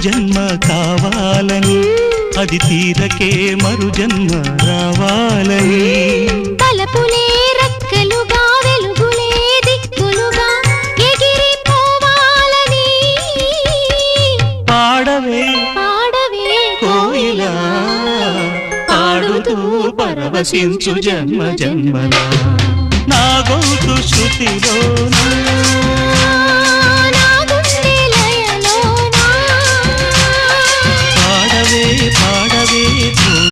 జన్మ కావాలని అది తీరకే మరు జన్మ రావాలని తలపులే రక్కలుగా వెలుగులే దిక్కులుగా ఎగిరిపోవాలని పాడవే పాడవే కోయిలా పాడుతూ పరవశించు జన్మ జన్మలా నా గొంతు శృతిలోనా